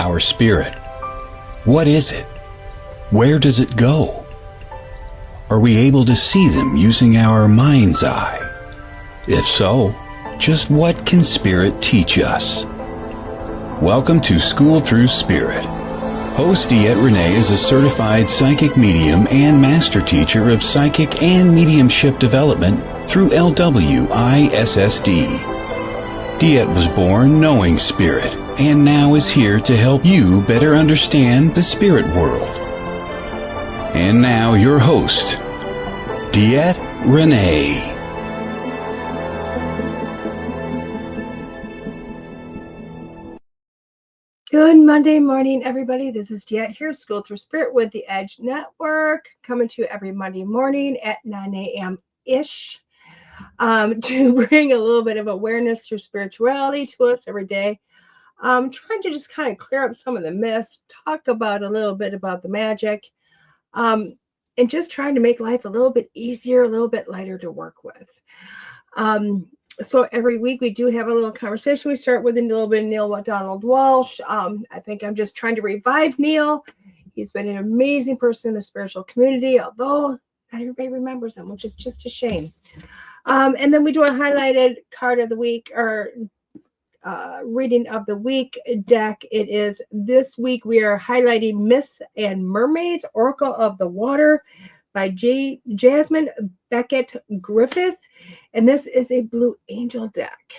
our spirit? What is it? Where does it go? Are we able to see them using our mind's eye? If so, just what can spirit teach us? Welcome to School Through Spirit. Host DeEtte Renee is a certified psychic medium and master teacher of psychic and mediumship development through LWISSD. DeEtte was born knowing spirit and now is here to help you better understand the spirit world. And now your host, DeEtte Renee. Good Monday morning, everybody. This is DeEtte here, School Through Spirit with the Edge Network, coming to you every Monday morning at 9 a.m.-ish to bring a little bit of awareness through spirituality to us every day. Trying to just kind of clear up some of the myths, talk about a little bit about the magic, and just trying to make life a little bit easier, a little bit lighter to work with. So every week we do have a little conversation. We start with a little bit of Neil Donald Walsh. I think I'm just trying to revive Neil. He's been an amazing person in the spiritual community, although not everybody remembers him, which is just a shame. And then we do a highlighted card of the week, or reading of the week deck. It is this week we are highlighting Myths and Mermaids, Oracle of the Water by Jasmine Becket-Griffith. And this is a Blue Angel deck.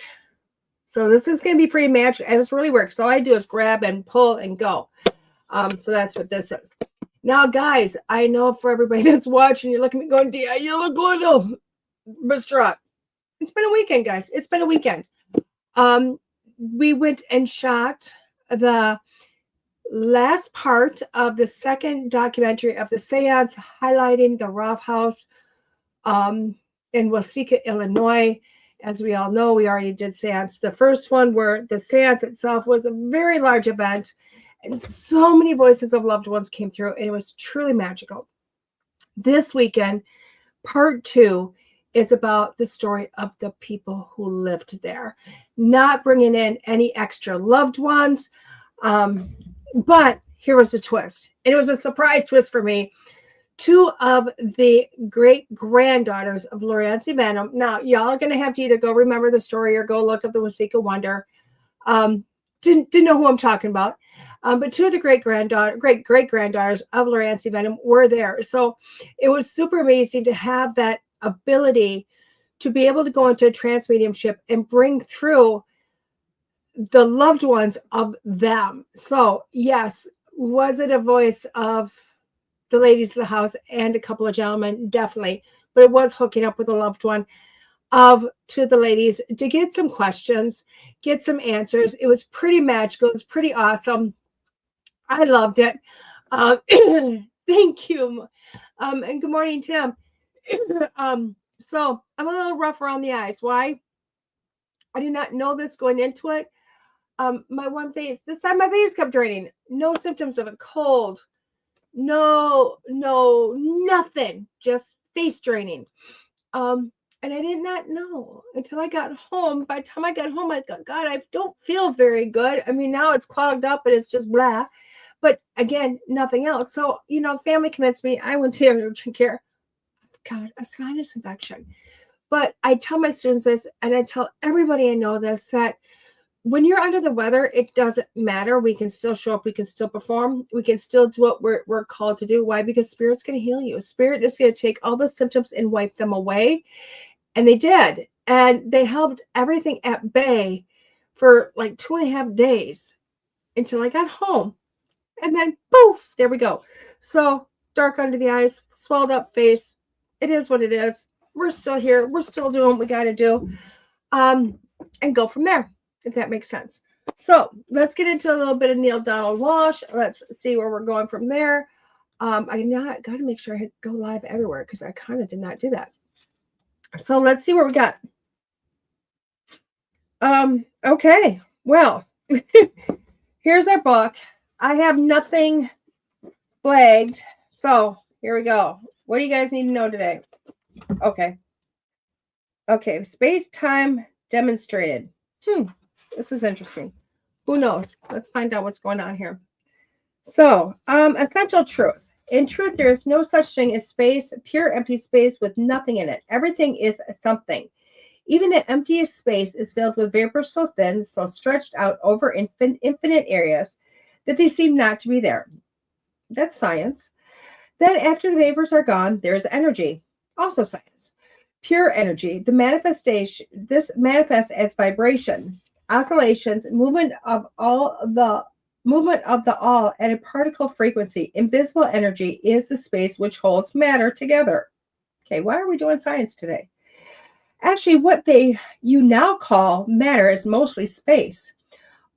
So this is going to be pretty magic. And this really works. All I do is grab and pull and go. So that's what this is. Now, guys, I know for everybody that's watching, you're looking at me going, DeEtte, you look a little distraught. It's been a weekend, guys. It's been a weekend. We went and shot the last part of the second documentary of the seance highlighting the Roth House in Waseca, Illinois. As we all know, we already did seance. The first one where the seance itself was a very large event and so many voices of loved ones came through and it was truly magical. This weekend, part 2 is about the story of the people who lived there, not bringing in any extra loved ones. But here was the twist. And it was a surprise twist for me. 2 of the great-granddaughters of Lorenzi Venom. Now, y'all are going to have to either go remember the story or go look up the Waseca Wonder. Didn't know who I'm talking about. But 2 of the great-great-granddaughters of Lorenzi Venom were there. So it was super amazing to have that ability to be able to go into a trance mediumship and bring through the loved ones of them. So yes, was it a voice of the ladies of the house and a couple of gentlemen? Definitely. But it was hooking up with a loved one of 2 of the ladies to get some questions, get some answers. It was pretty magical. It was pretty awesome. I loved it. Thank you. And good morning, Tim. So I'm a little rough around the eyes. Why? I did not know this going into it. My one face, this side of my face kept draining. No symptoms of a cold. No, nothing. Just face draining. And I did not know until I got home. By the time I got home, I thought, God, I don't feel very good. I mean, now it's clogged up and it's just blah. But again, nothing else. So, family convinced me. I went to urgent care. God, a sinus infection. But I tell my students this, and I tell everybody I know this, that when you're under the weather, it doesn't matter. We can still show up. We can still perform. We can still do what we're called to do. Why? Because Spirit's going to heal you. Spirit is going to take all the symptoms and wipe them away. And they did. And they held everything at bay for like 2.5 days until I got home. And then poof, there we go. So dark under the eyes, swelled up face. It is what it is. We're still here. We're still doing what we got to do. And go from there, if that makes sense. So let's get into a little bit of Neil Donald Walsh. Let's see where we're going from there. I got to make sure I go live everywhere because I kind of did not do that. So let's see what we got. Okay. Well, here's our book. I have nothing flagged. So here we go. What do you guys need to know today? Okay. Okay. Space-time demonstrated. This is interesting. Who knows? Let's find out what's going on here. So, essential truth. In truth, there is no such thing as space, pure empty space with nothing in it. Everything is something. Even the emptiest space is filled with vapors so thin, so stretched out over infinite areas that they seem not to be there. That's science. Then, after the vapors are gone, there is energy. Also science. Pure energy. This manifests as vibration, oscillations, movement of the all at a particle frequency. Invisible energy is the space which holds matter together. Okay, why are we doing science today? Actually, what you now call matter is mostly space.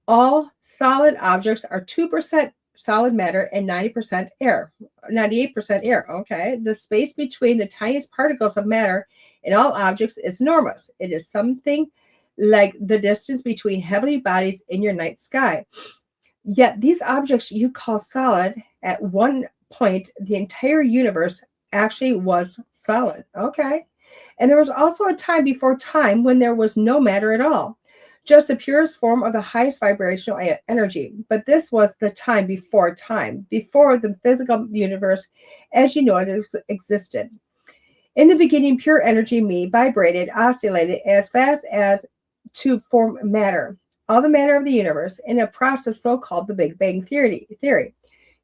All solid objects are 2% solid matter and 90% air. 98% air. Okay, the space between the tiniest particles of matter in all objects is enormous. It is something like the distance between heavenly bodies in your night sky. Yet these objects you call solid, at one point, the entire universe actually was solid. Okay. And there was also a time before time when there was no matter at all, just the purest form of the highest vibrational energy. But this was the time, before the physical universe as you know it existed. In the beginning, pure energy, me, vibrated, oscillated as fast as to form matter. All the matter of the universe in a process so-called the Big Bang theory.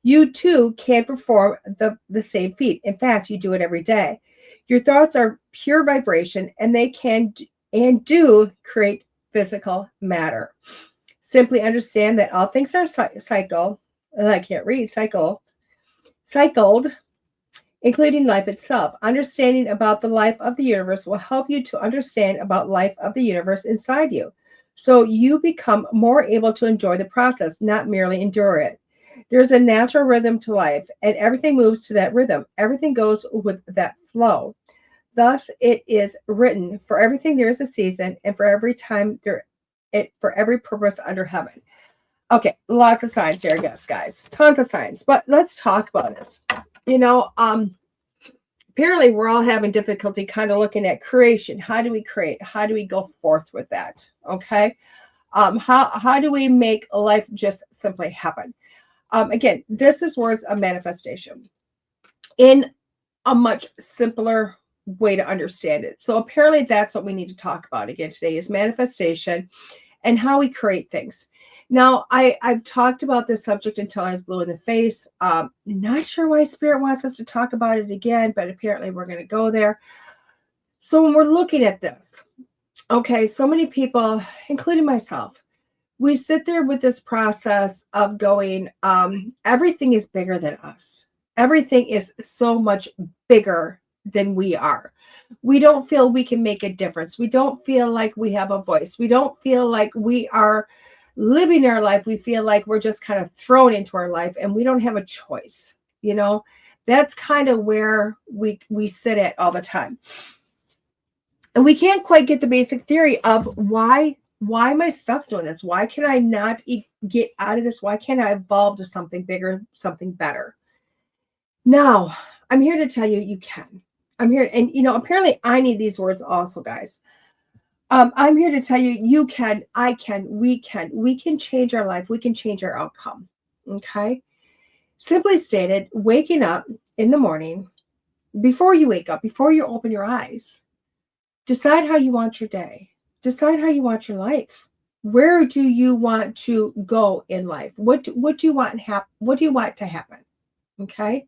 You too can perform the same feat. In fact, you do it every day. Your thoughts are pure vibration, and they can and do create physical matter. Simply understand that all things are cycled, including life itself. Understanding about the life of the universe will help you to understand about life of the universe inside you. So you become more able to enjoy the process, not merely endure it. There's a natural rhythm to life, and everything moves to that rhythm. Everything goes with that flow. Thus, it is written, for everything there is a season, and for every time for every purpose under heaven. Okay, lots of science here, yes, guys. Tons of science. But let's talk about it. Apparently we're all having difficulty kind of looking at creation. How do we create? How do we go forth with that? Okay. How do we make life just simply happen? Again, this is words of manifestation in a much simpler way to understand it. So apparently that's what we need to talk about again today is manifestation and how we create things. Now, I've talked about this subject until I was blue in the face. Not sure why Spirit wants us to talk about it again, but apparently we're going to go there. So when we're looking at this, okay, so many people, including myself, we sit there with this process of going, everything is bigger than us. Everything is so much bigger than we are. We don't feel we can make a difference. We don't feel like we have a voice. We don't feel like we are living our life. We feel like we're just kind of thrown into our life and we don't have a choice. That's kind of where we sit at all the time. And we can't quite get the basic theory of why am I stuck doing this? Why can I not get out of this? Why can't I evolve to something bigger, something better? Now, I'm here to tell you, you can. I'm here, and apparently I need these words also, guys. I'm here to tell you, you can, I can, we can change our life. We can change our outcome. Okay. Simply stated, waking up in the morning, before you wake up, before you open your eyes, decide how you want your day. Decide how you want your life. Where do you want to go in life? What do you want to happen? Okay.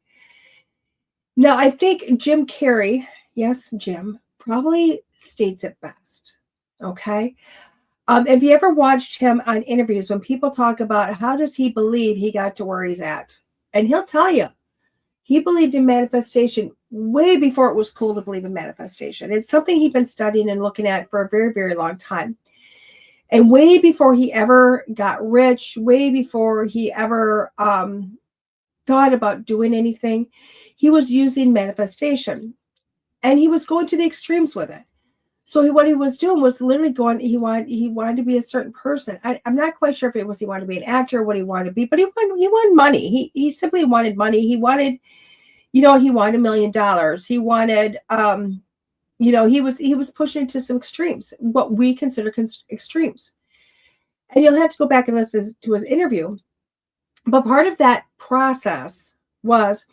Now, I think Jim Carrey, yes, Jim, probably states it best. Okay. If you ever watched him on interviews, when people talk about how does he believe he got to where he's at, and he'll tell you, he believed in manifestation way before it was cool to believe in manifestation. It's something he'd been studying and looking at for a very, very long time. And way before he ever got rich, way before he ever thought about doing anything, he was using manifestation. And he was going to the extremes with it. So what he was doing was literally going, he wanted to be a certain person. I'm not quite sure if it was he wanted to be an actor or what he wanted to be, but he wanted money. He simply wanted money. He wanted, he wanted $1 million. He wanted, he was pushing into some extremes, what we consider extremes. And you'll have to go back and listen to his interview. But part of that process was,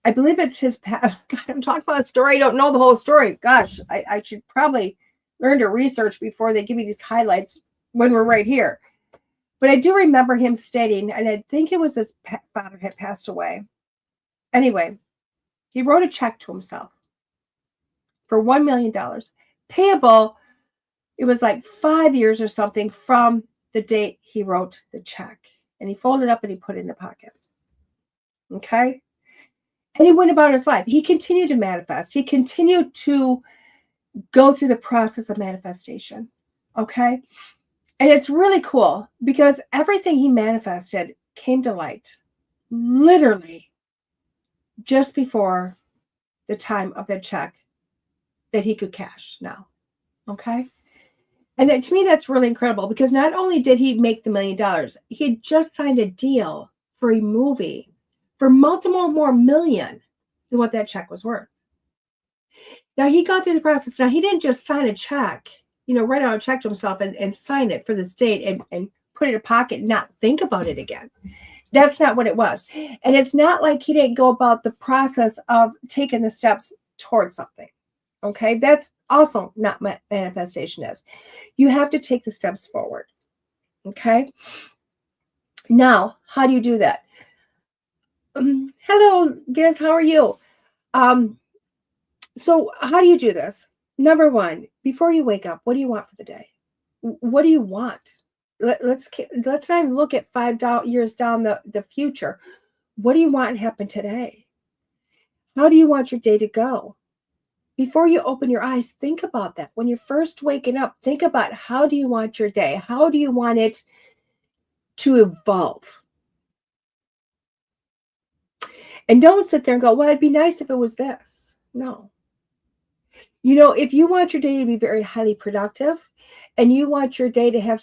I believe it's his God, I'm talking about a story. I don't know the whole story. Gosh, I should probably learn to research before they give me these highlights when we're right here. But I do remember him stating, and I think it was his father had passed away. Anyway, he wrote a check to himself for $1 million, payable, it was like 5 years or something from the date he wrote the check. And he folded up and he put it in the pocket. Okay? And he went about his life. He continued to manifest. He continued to go through the process of manifestation. Okay? And it's really cool because everything he manifested came to light literally just before the time of the check that he could cash now. Okay? And that, to me, that's really incredible because not only did he make the $1 million, he had just signed a deal for a movie for multiple more million than what that check was worth. Now, he got through the process. Now, he didn't just sign a check, write out a check to himself and sign it for this date and put it in a pocket and not think about it again. That's not what it was. And it's not like he didn't go about the process of taking the steps towards something. Okay, that's also not what manifestation is. You have to take the steps forward. Okay. Now, how do you do that? Hello, guys. How are you? So how do you do this? Number one, before you wake up, what do you want for the day? What do you want? Let's not even look at 5 years down the future. What do you want to happen today? How do you want your day to go? Before you open your eyes, think about that. When you're first waking up, think about how do you want your day? How do you want it to evolve? And don't sit there and go, well, it'd be nice if it was this. No. If you want your day to be very highly productive and you want your day to have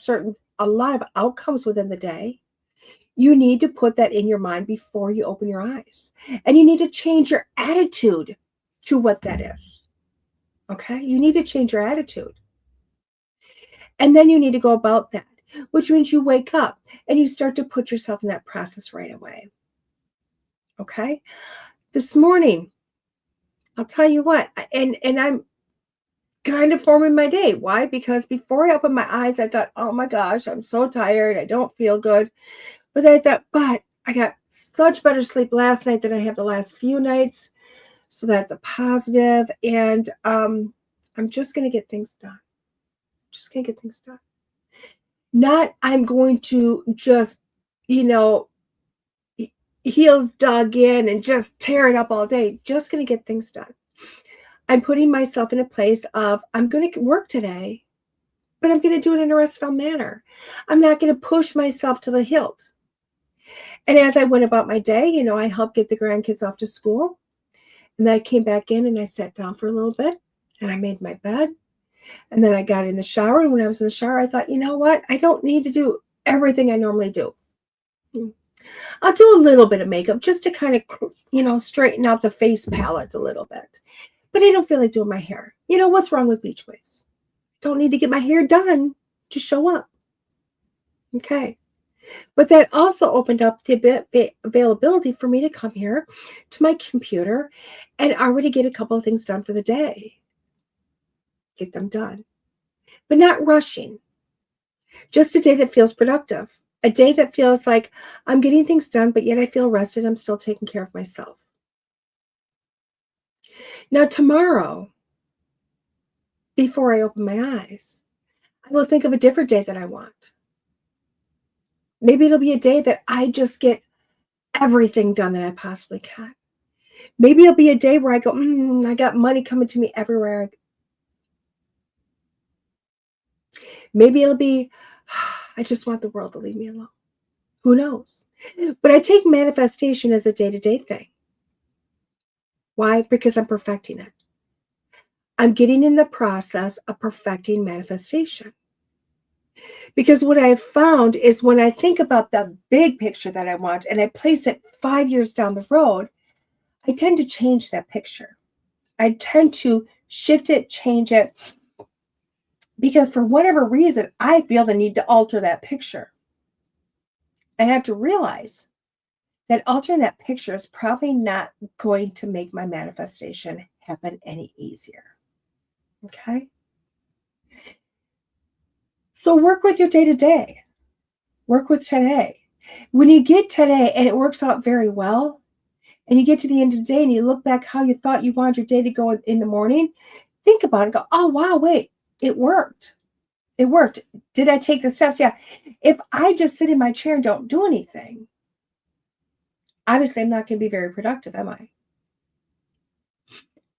a lot of outcomes within the day, you need to put that in your mind before you open your eyes. And you need to change your attitude to what that is. Okay? You need to change your attitude. And then you need to go about that, which means you wake up and you start to put yourself in that process right away. Okay? This morning, I'll tell you what, and I'm kind of forming my day. Why? Because before I opened my eyes, I thought, oh my gosh, I'm so tired. I don't feel good. But I thought, I got such better sleep last night than I have the last few nights. So that's a positive. And I'm just going to get things done. Just going to get things done. Not I'm going to just, heels dug in and just tear it up all day. Just going to get things done. I'm putting myself in a place of I'm going to work today, but I'm going to do it in a restful manner. I'm not going to push myself to the hilt. And as I went about my day, I helped get the grandkids off to school. And then I came back in and I sat down for a little bit and I made my bed. And then I got in the shower. And when I was in the shower, I thought, you know what? I don't need to do everything I normally do. I'll do a little bit of makeup just to kind of, straighten out the face palette a little bit. But I don't feel like doing my hair. What's wrong with beach waves? Don't need to get my hair done to show up. Okay. But that also opened up the availability for me to come here to my computer and already get a couple of things done for the day. Get them done. But not rushing. Just a day that feels productive. A day that feels like I'm getting things done, but yet I feel rested. I'm still taking care of myself. Now, tomorrow, before I open my eyes, I will think of a different day that I want. Maybe it'll be a day that I just get everything done that I possibly can. Maybe it'll be a day where I go, I got money coming to me everywhere. Maybe it'll be, I just want the world to leave me alone. Who knows? But I take manifestation as a day-to-day thing. Why? Because I'm perfecting it. I'm getting in the process of perfecting manifestation. Because what I've found is when I think about the big picture that I want and I place it 5 years down the road, I tend to change that picture. I tend to shift it, change it. because for whatever reason, I feel the need to alter that picture. And I have to realize that altering that picture is probably not going to make my manifestation happen any easier. Okay? So work with your day to day. Work with today. When you get today and it works out very well, and you get to the end of the day and you look back how you thought you wanted your day to go in the morning, think about it and go, oh, wow, wait, it worked. It worked. Did I take the steps? Yeah. If I just sit in my chair and don't do anything, obviously I'm not going to be very productive, am I?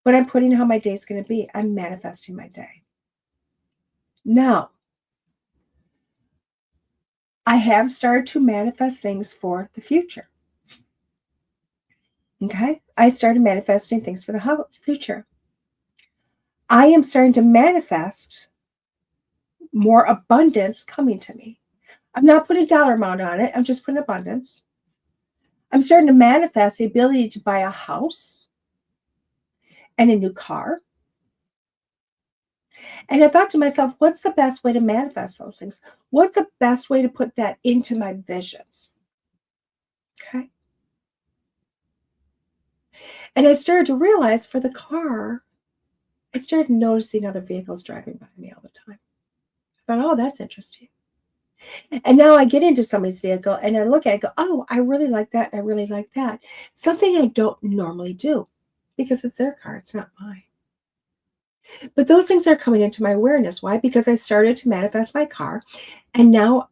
But I'm putting how my day's going to be. I'm manifesting my day. Now, I have started to manifest things for the future. Okay? I started manifesting things for the future. I am starting to manifest more abundance coming to me. I'm not putting a dollar amount on it. I'm just putting abundance. I'm starting to manifest the ability to buy a house and a new car. And I thought to myself, what's the best way to manifest those things? What's the best way to put that into my visions? Okay. And I started to realize for the car, I started noticing other vehicles driving by me all the time. I thought, oh, that's interesting. And now I get into somebody's vehicle and I look at it and go, oh, I really like that. And I really like that. Something I don't normally do because it's their car. It's not mine. But those things are coming into my awareness. Why? Because I started to manifest my car and now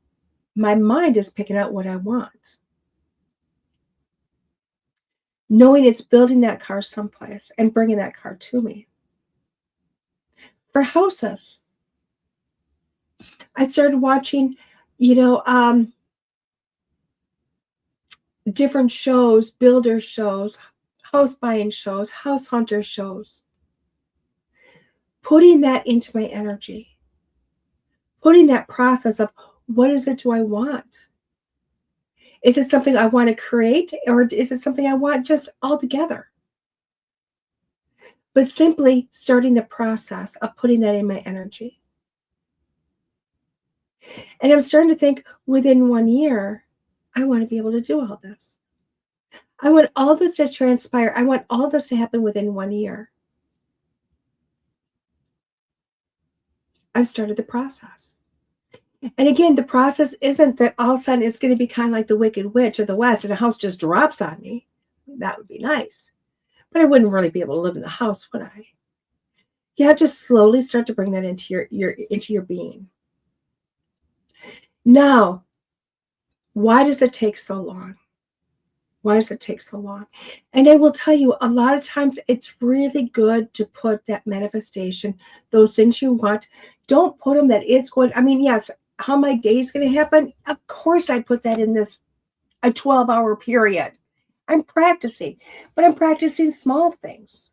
my mind is picking out what I want. Knowing it's building that car someplace and bringing that car to me. For houses, I started watching, different shows, builder shows, house buying shows, house hunter shows. Putting that into my energy. Putting that process of what is it do I want? Is it something I want to create or is it something I want just altogether? But simply starting the process of putting that in my energy. And I'm starting to think within 1 year, I want to be able to do all this. I want all this to transpire. I want all this to happen within 1 year. I've started the process. And again, the process isn't that all of a sudden it's going to be kind of like the Wicked Witch of the West and a house just drops on me. That would be nice. But I wouldn't really be able to live in the house, would I? You have to slowly start to bring that into your being. Now, why does it take so long? Why does it take so long? And I will tell you, a lot of times it's really good to put that manifestation, those things you want, don't put them that it's going, yes, how my day is going to happen. Of course I put that in a 12-hour period. I'm practicing, but I'm practicing small things.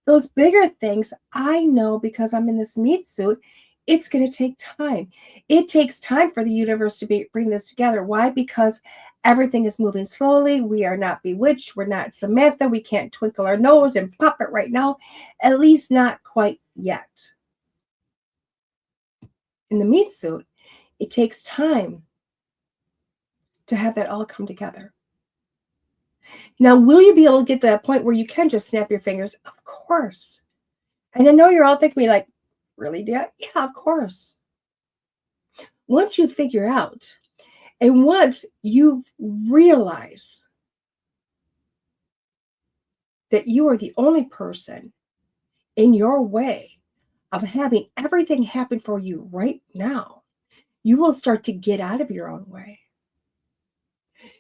Those bigger things, I know because I'm in this meat suit, it's going to take time. It takes time for the universe to bring this together. Why? Because everything is moving slowly. We are not bewitched. We're not Samantha. We can't twinkle our nose and pop it right now. At least not quite yet. In the meat suit, it takes time to have that all come together. Now, will you be able to get to that point where you can just snap your fingers? Of course. And I know you're all thinking like, really, Dad? Yeah, of course. Once you figure out, and once you realize that you are the only person in your way of having everything happen for you right now, you will start to get out of your own way.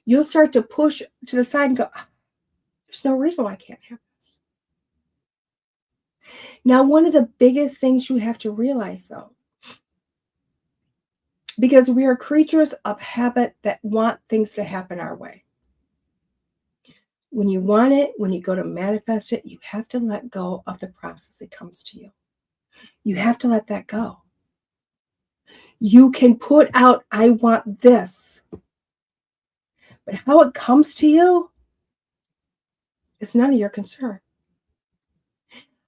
You'll start to push to the side and go, there's no reason why I can't have this. Now, one of the biggest things you have to realize, though, because we are creatures of habit that want things to happen our way. When you want it, when you go to manifest it, you have to let go of the process that comes to you. You have to let that go. You can put out, I want this. But how it comes to you is none of your concern.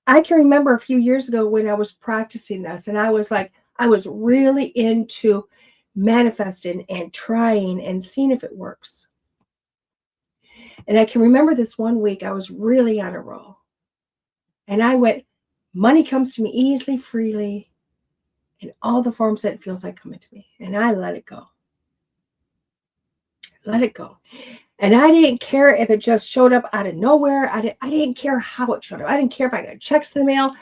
I can remember a few years ago when I was practicing this, and I was really into manifesting and trying and seeing if it works. And I can remember this one week, I was really on a roll. And I went, money comes to me easily, freely, in all the forms that it feels like coming to me. And I let it go. Let it go. And I didn't care if it just showed up out of nowhere. I didn't care how it showed up. I didn't care if I got checks in the mail.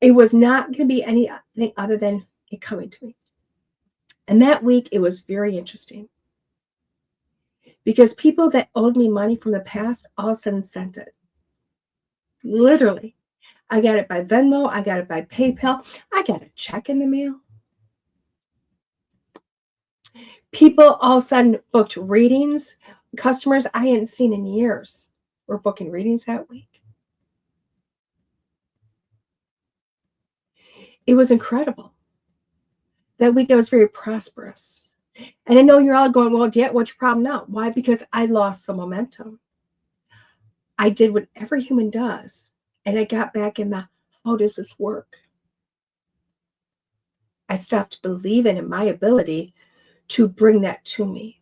It was not going to be anything other than it coming to me. And that week, it was very interesting. Because people that owed me money from the past all of a sudden sent it. Literally. I got it by Venmo. I got it by PayPal. I got a check in the mail. People all of a sudden booked readings. Customers I hadn't seen in years were booking readings that week. It was incredible. That week I was very prosperous. And I know you're all going, well, DeEtte, what's your problem now? Why? Because I lost the momentum. I did what every human does. And I got back in the, how does this work? I stopped believing in my ability to bring that to me.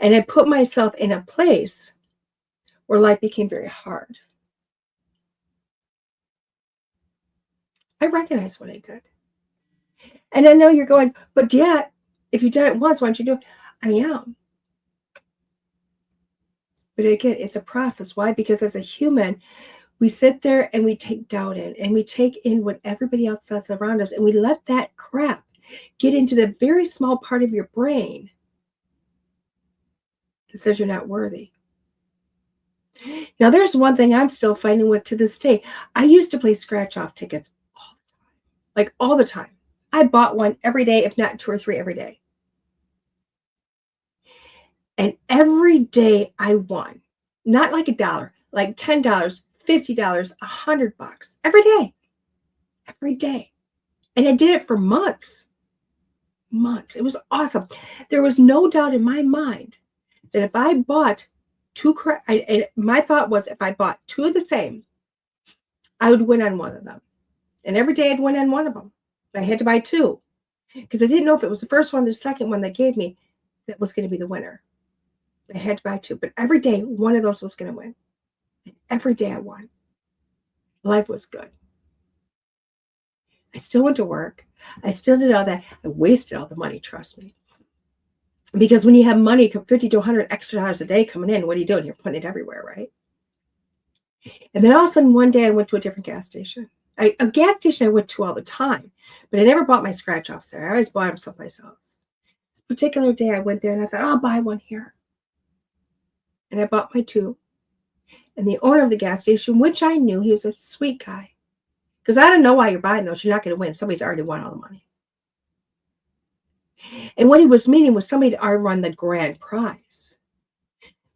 And I put myself in a place where life became very hard. I recognize what I did. And I know you're going, but DeEtte, if you've done it once, why don't you do it? I am. But again, it's a process. Why? Because as a human, we sit there and we take doubt in and we take in what everybody else says around us, and we let that crap get into the very small part of your brain that says you're not worthy. Now, there's one thing I'm still fighting with to this day. I used to play scratch-off tickets all the time. Like all the time. I bought one every day, if not 2 or 3 every day. And every day I won. Not like $1, like $10, $50, $100. Every day. Every day. And I did it for months. Months. It was awesome. There was no doubt in my mind that if I bought my thought was if I bought 2 of the same, I would win on one of them. And every day I'd win on one of them. I had to buy 2 because I didn't know if it was the first one or the second one they gave me that was going to be the winner. I had to buy 2, but every day one of those was going to win. And every day I won. Life was good. I still went to work. I still did all that. I wasted all the money, trust me. Because when you have money, $50 to $100 extra dollars a day coming in, what are you doing? You're putting it everywhere, right? And then all of a sudden, one day I went to a different gas station. A gas station I went to all the time, but I never bought my scratch-offs there. I always bought them someplace else. This particular day I went there and I thought, I'll buy one here. And I bought my 2. And the owner of the gas station, which I knew, he was a sweet guy. Because I don't know why you're buying those. You're not going to win. Somebody's already won all the money. And what he was meaning was somebody to already run the grand prize.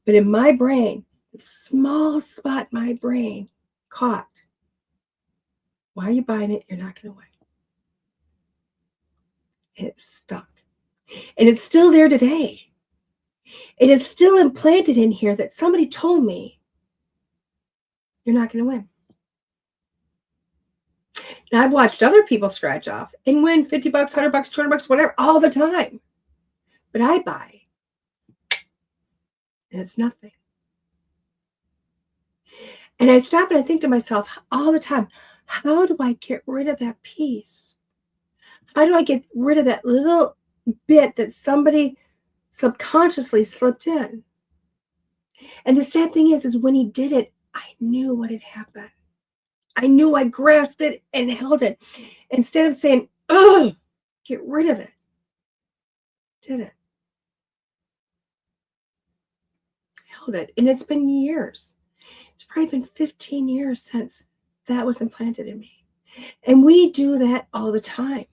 But in my brain, the small spot in my brain caught, why are you buying it? You're not going to win. And it stuck. And it's still there today. It is still implanted in here that somebody told me, you're not going to win. Now, I've watched other people scratch off and win $50, $100, $200, whatever, all the time. But I buy. And it's nothing. And I stop and I think to myself all the time, how do I get rid of that piece? How do I get rid of that little bit that somebody subconsciously slipped in? And the sad thing is when he did it, I knew what had happened. I knew I grasped it and held it. Instead of saying, ugh, get rid of it. Did it. Held it. And it's been years. It's probably been 15 years since that was implanted in me. And we do that all the time.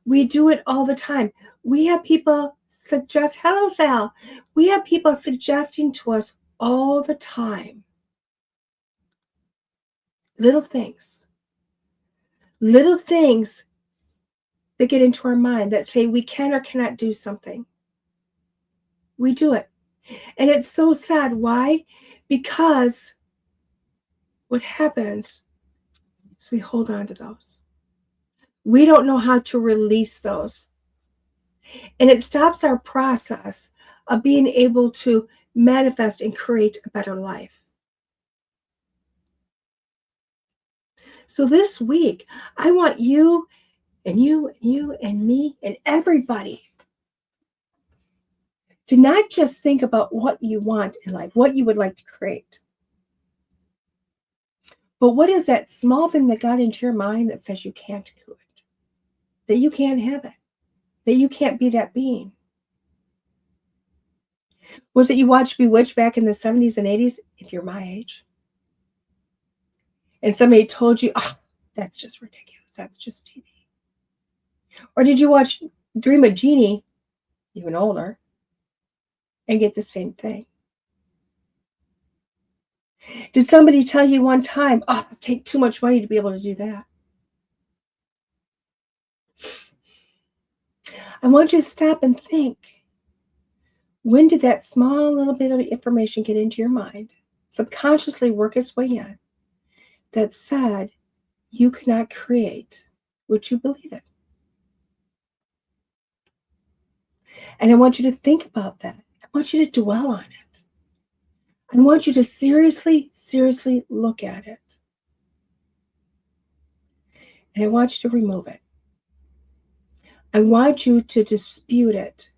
We do it all the time. We have people suggest, hello, Sal. We have people suggesting to us all the time. Little things that get into our mind that say we can or cannot do something. We do it. And it's so sad. Why? Because what happens is we hold on to those. We don't know how to release those. And it stops our process of being able to manifest and create a better life. So this week, I want you and you and you and me and everybody to not just think about what you want in life, what you would like to create, but what is that small thing that got into your mind that says you can't do it, that you can't have it, that you can't be that being? Was it you watched Bewitched back in the 70s and 80s, if you're my age? And somebody told you, oh, that's just ridiculous. That's just TV. Or did you watch Dream of Jeannie, even older, and get the same thing? Did somebody tell you one time, oh, it'd take too much money to be able to do that? I want you to stop and think. When did that small little bit of information get into your mind, subconsciously work its way in, that said you cannot create what you believe in? And I want you to think about that. I want you to dwell on it. I want you to seriously, seriously look at it. And I want you to remove it. I want you to dispute it.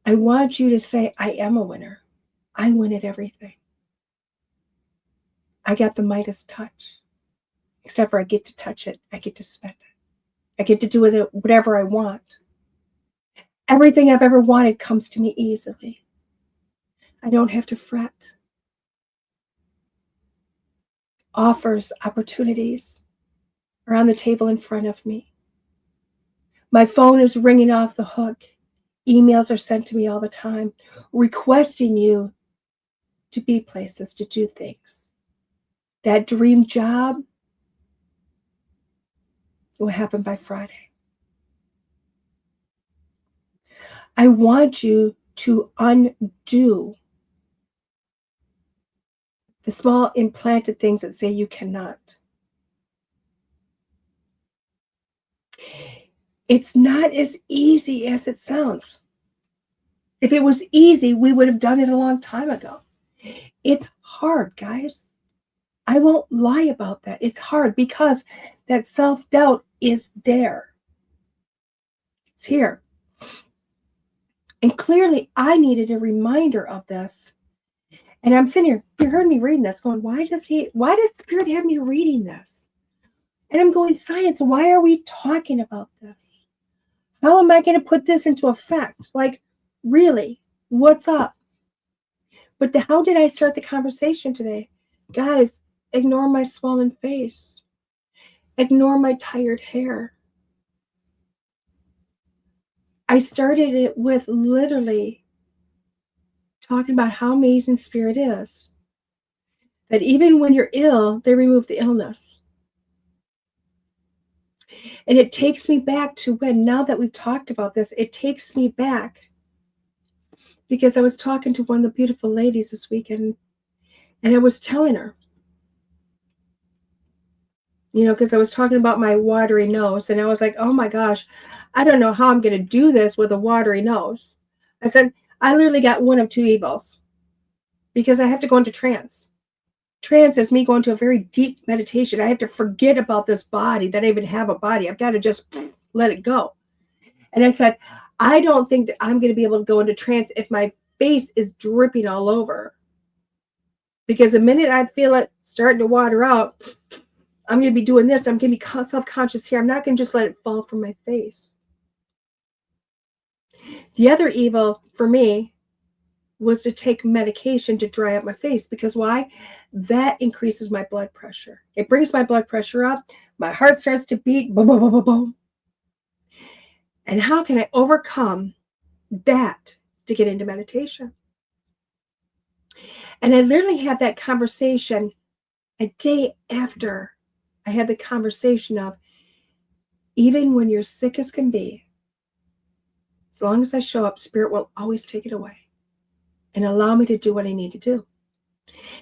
I want you to say, I am a winner. I win at everything. I got the Midas touch. Except for I get to touch it. I get to spend it. I get to do with it whatever I want. Everything I've ever wanted comes to me easily. I don't have to fret. Offers, opportunities are on the table in front of me. My phone is ringing off the hook. Emails are sent to me all the time, requesting you to be places, to do things. That dream job will happen by Friday. I want you to undo the small implanted things that say you cannot. It's not as easy as it sounds. If it was easy, we would have done it a long time ago. It's hard, guys. I won't lie about that. It's hard because that self-doubt is there. It's here. And clearly, I needed a reminder of this. And I'm sitting here, you heard me reading this, going, why does the Spirit have me reading this? And I'm going, science, why are we talking about this? How am I going to put this into effect? Like, really, what's up? But how did I start the conversation today? Guys, ignore my swollen face. Ignore my tired hair. I started it with literally talking about how amazing Spirit is. That even when you're ill, they remove the illness. And it takes me back to when, now that we've talked about this, it takes me back. Because I was talking to one of the beautiful ladies this weekend, and I was telling her, because I was talking about my watery nose, and I was like, oh my gosh, I don't know how I'm going to do this with a watery nose. I said, I literally got one of two evils, because I have to go into trance. Trance is me going to a very deep meditation. I have to forget about this body, that I even have a body. I've got to just let it go. And I said, I don't think that I'm going to be able to go into trance if my face is dripping all over. Because the minute I feel it starting to water out, I'm going to be doing this. I'm going to be self-conscious here. I'm not going to just let it fall from my face. The other evil for me was to take medication to dry up my face. Because why? That increases my blood pressure. It brings my blood pressure up. My heart starts to beat. Boom, boom, boom, boom, boom. And how can I overcome that to get into meditation? And I literally had that conversation a day after I had the conversation of, even when you're sick as can be, as long as I show up, Spirit will always take it away and allow me to do what I need to do.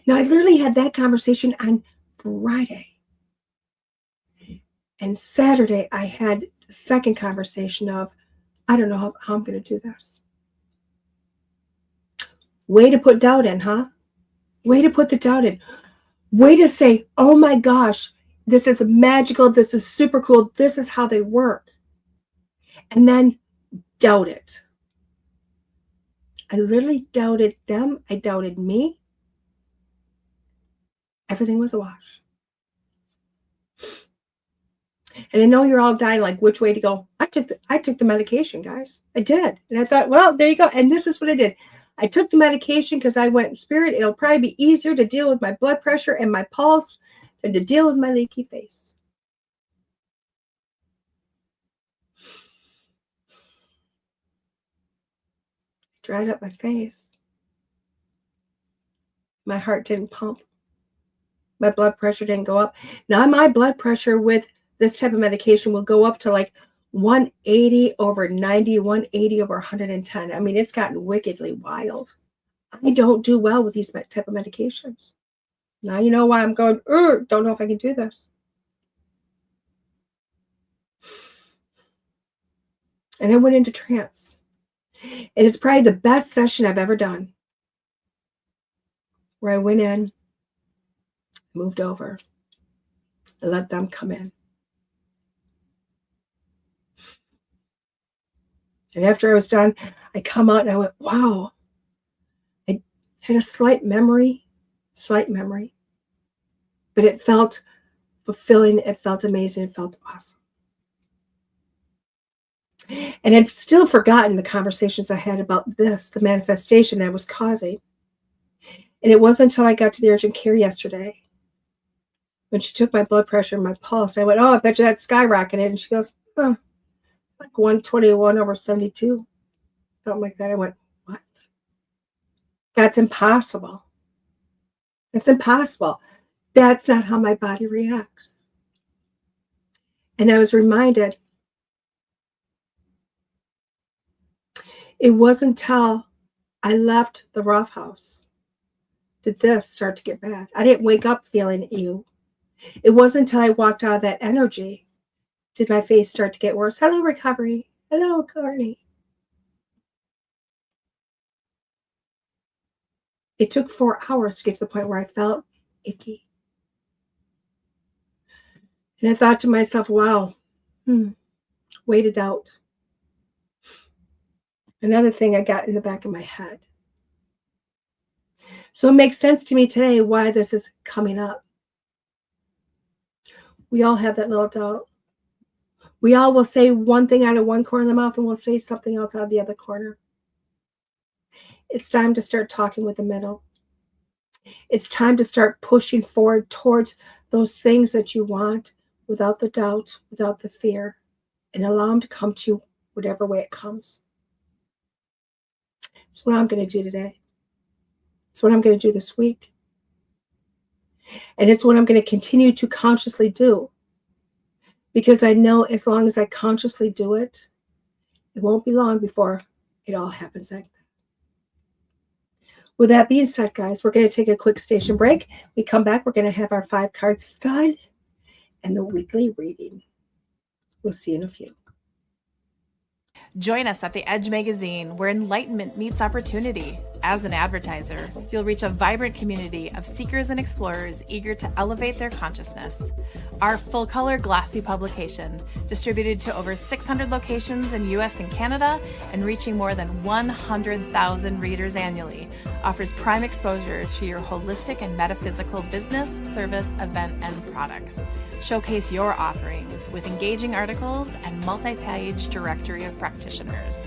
Now, I literally had that conversation on Friday. And Saturday, I had the second conversation of, I don't know how I'm going to do this. Way to put doubt in, huh? Way to put the doubt in. Way to say, oh my gosh, this is magical. This is super cool. This is how they work. And then doubt it. I literally doubted them. I doubted me. Everything was a wash. And I know you're all dying, like, which way to go. I took the medication, guys. I did. And I thought, well, there you go. And this is what I did. I took the medication because I went, Spirit, it'll probably be easier to deal with my blood pressure and my pulse than to deal with my leaky face. Dried up my face. My heart didn't pump. My blood pressure didn't go up. Now my blood pressure with this type of medication will go up to like 180 over 90, 180 over 110. I mean, it's gotten wickedly wild. I don't do well with these type of medications. Now you know why I'm going, don't know if I can do this. And I went into trance. And it's probably the best session I've ever done. Where I went in, moved over, and let them come in. And after I was done, I come out and I went, wow. I had a slight memory, but it felt fulfilling. It felt amazing. It felt awesome. And I'd still forgotten the conversations I had about this, the manifestation that was causing. And it wasn't until I got to the urgent care yesterday when she took my blood pressure and my pulse. I went, oh, I bet you that skyrocketed. And she goes, oh, like 121 over 72, something like that. I went, what? That's impossible. It's impossible. That's not how my body reacts. And I was reminded, it wasn't until I left the rough house did this start to get bad. I didn't wake up feeling ew. It wasn't until I walked out of that energy did my face start to get worse. Hello, recovery. Hello, Courtney. It took 4 hours to get to the point where I felt icky. And I thought to myself, wow, way to doubt. Another thing I got in the back of my head. So it makes sense to me today why this is coming up. We all have that little doubt. We all will say one thing out of one corner of the mouth and we'll say something else out of the other corner. It's time to start talking with the middle. It's time to start pushing forward towards those things that you want without the doubt, without the fear, and allow them to come to you whatever way it comes. That's what I'm going to do today. It's what I'm going to do this week. And it's what I'm going to continue to consciously do. Because I know as long as I consciously do it, it won't be long before it all happens like that. With that being said, guys, we're going to take a quick station break. We come back, we're going to have our 5 card stud and the weekly reading. We'll see you in a few. Join us at the Edge magazine, where enlightenment meets opportunity. As an advertiser, you'll reach a vibrant community of seekers and explorers eager to elevate their consciousness. Our full-color glossy publication, distributed to over 600 locations in US and Canada and reaching more than 100,000 readers annually, offers prime exposure to your holistic and metaphysical business, service, event, and products. Showcase your offerings with engaging articles and multi-page directory of practitioners.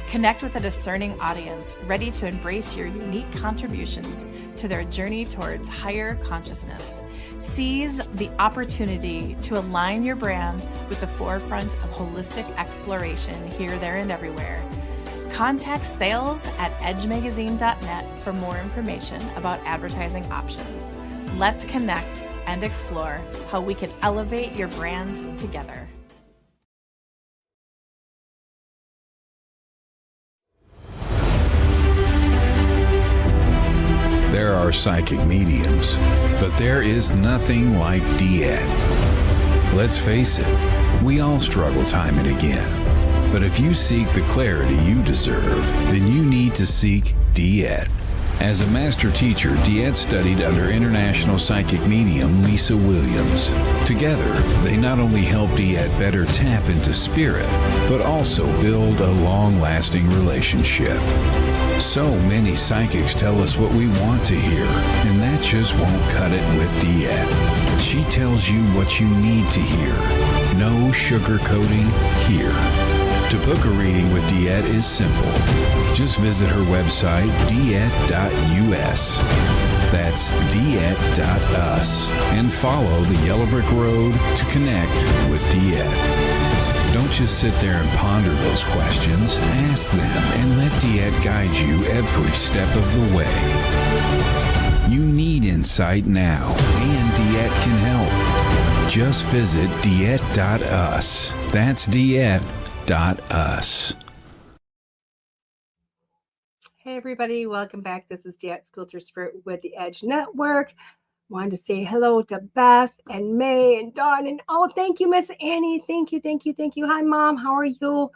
Connect with a discerning audience ready to embrace your unique contributions to their journey towards higher consciousness. Seize the opportunity to align your brand with the forefront of holistic exploration here, there, and everywhere. Contact sales at edgemagazine.net for more information about advertising options. Let's connect and explore how we can elevate your brand together. There are are psychic mediums, but there is nothing like DeEtte. Let's face it, we all struggle time and again. But if you seek the clarity you deserve, then you need to seek DeEtte. As a master teacher, DeEtte studied under international psychic medium Lisa Williams. Together, they not only help DeEtte better tap into spirit, but also build a long-lasting relationship. So many psychics tell us what we want to hear, and that just won't cut it with DeEtte. She tells you what you need to hear. No sugarcoating here. To book a reading with DeEtte is simple. Just visit her website, DeEtte.us. That's DeEtte.us. And follow the Yellow Brick Road to connect with DeEtte. Don't just sit there and ponder those questions. Ask them and let DeEtte guide you every step of the way. You need insight now, and DeEtte can help. Just visit DeEtte.us. That's DeEtte.us. Hey everybody, welcome back. This is DeEtte School Through Spirit with the Edge Network. Wanted to say hello to Beth and May and Dawn, and oh, thank you, Miss Annie. Thank you. Hi, Mom. How are you?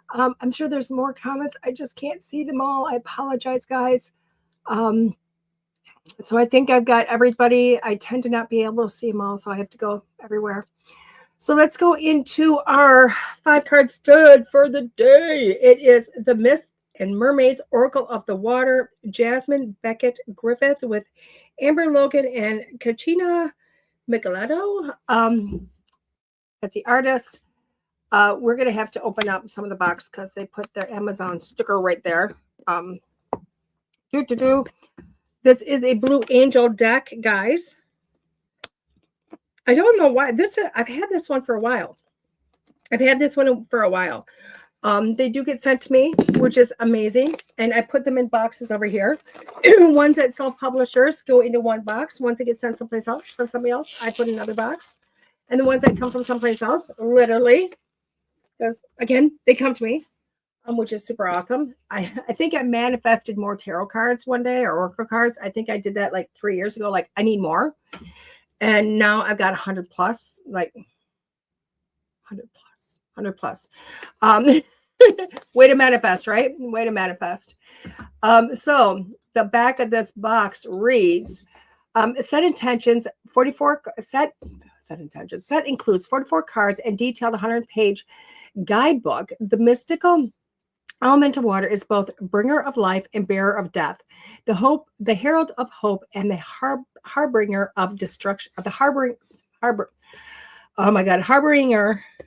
I'm sure there's more comments. I just can't see them all. I apologize, guys. So I think I've got everybody. I tend to not be able to see them all, so I have to go everywhere. So let's go into our 5-card stud for the day. It is the Mist and Mermaids Oracle of the Water, Jasmine, Becket-Griffith with Amber Logan and Kachina Micheletto. That's the artist. We're going to have to open up some of the box because they put their Amazon sticker right there. This is a Blue Angel deck, guys. I don't know why. I've had this one for a while. They do get sent to me, which is amazing. And I put them in boxes over here. Ones that self-publishers go into one box. Ones that get sent someplace else from somebody else, I put in another box. And the ones that come from someplace else, literally, because, again, they come to me, which is super awesome. I think I manifested more tarot cards one day, or oracle cards. I think I did that like 3 years ago. Like, I need more. And now I've got 100 plus, like 100 plus. Way to manifest, right? Way to manifest. So the back of this box reads, set intentions, 44 set intentions. Set includes 44 cards and detailed 100-page guidebook. The mystical element of water is both bringer of life and bearer of death, the herald of hope, and the harbinger of destruction. Harbinger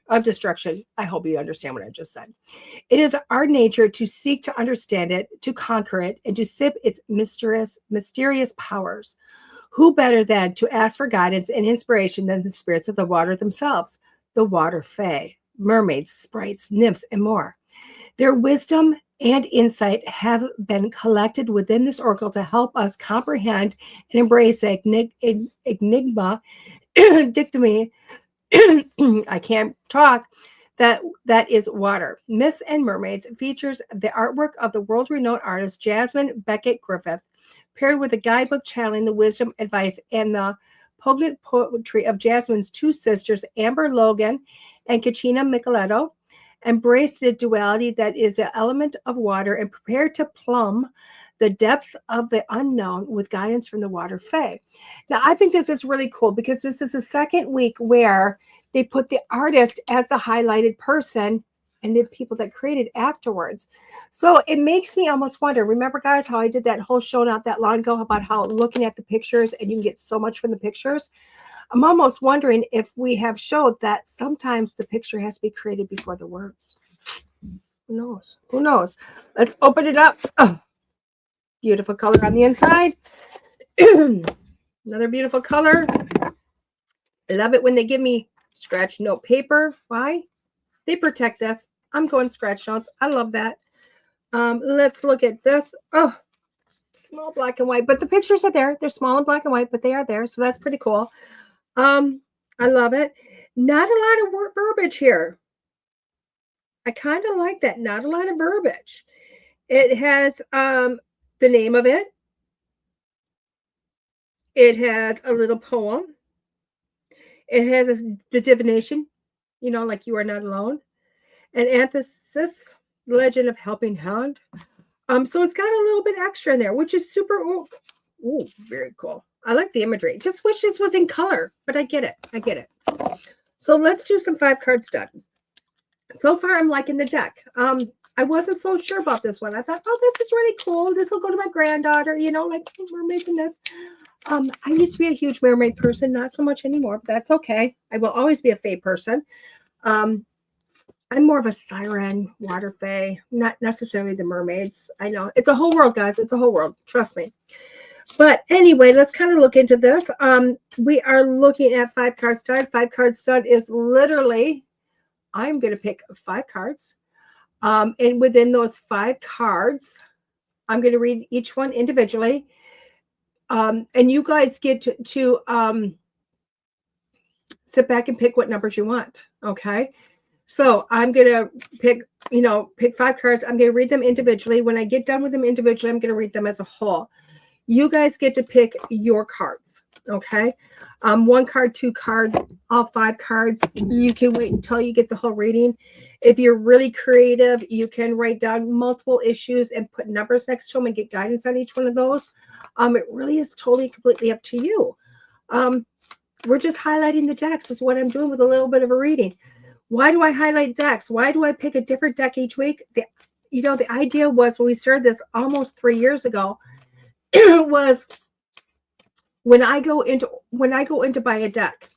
of destruction. I hope you understand what I just said. It is our nature to seek to understand it, to conquer it, and to sip its mysterious powers. Who better than to ask for guidance and inspiration than the spirits of the water themselves, the water fae, mermaids, sprites, nymphs, and more. Their wisdom and insight have been collected within this oracle to help us comprehend and embrace the enigma, dictamy, I can't talk, that is water. Myths and Mermaids features the artwork of the world-renowned artist Jasmine Becket-Griffith, paired with a guidebook channeling the wisdom, advice, and the potent poetry of Jasmine's two sisters, Amber Logan and Kachina Micheletto. Embrace the duality that is the element of water and prepare to plumb the depths of the unknown with guidance from the water fae. Now, I think this is really cool because this is the second week where they put the artist as the highlighted person and the people that created afterwards. So it makes me almost wonder, remember guys, how I did that whole show not that long ago about how looking at the pictures and you can get so much from the pictures? I'm almost wondering if we have showed that sometimes the picture has to be created before the words. Who knows? Let's open it up. Oh, beautiful color on the inside. Another beautiful color. I love it when they give me scratch note paper. Why? They protect this. I'm going scratch notes. I love that. Let's look at this. Oh, small black and white, but the pictures are there. They're small and black and white, but they are there. So that's pretty cool. I love it. Not a lot of verbiage here. I kind of like that. Not a lot of verbiage. It has the name of it. It has a little poem. It has the divination, like you are not alone. An antithesis, legend of helping hand. So it's got a little bit extra in there, which is super. Ooh, very cool. I like the imagery. Just wish this was in color, but I get it. I get it. So let's do some 5-card stud. So far, I'm liking the deck. I wasn't so sure about this one. I thought, oh, this is really cool. This will go to my granddaughter, like mermaids and this. I used to be a huge mermaid person, not so much anymore, but that's okay. I will always be a fae person. I'm more of a siren, water fae, not necessarily the mermaids. I know. It's a whole world, guys. It's a whole world. Trust me. But anyway, let's kind of look into this. We are looking at 5-card stud. 5-card stud is literally, I'm going to pick 5 cards. And within those 5 cards, I'm going to read each one individually. And you guys get to sit back and pick what numbers you want. Okay. So I'm going to pick 5 cards. I'm going to read them individually. When I get done with them individually, I'm going to read them as a whole. You guys get to pick your cards. Okay. 1 card, 2 card, all 5 cards. You can wait until you get the whole reading. If you're really creative, you can write down multiple issues and put numbers next to them and get guidance on each one of those. It really is totally, completely up to you. We're just highlighting the decks is what I'm doing with a little bit of a reading. Why do I highlight decks? Why do I pick a different deck each week? The idea was when we started this almost 3 years ago, was when I go into buy a deck,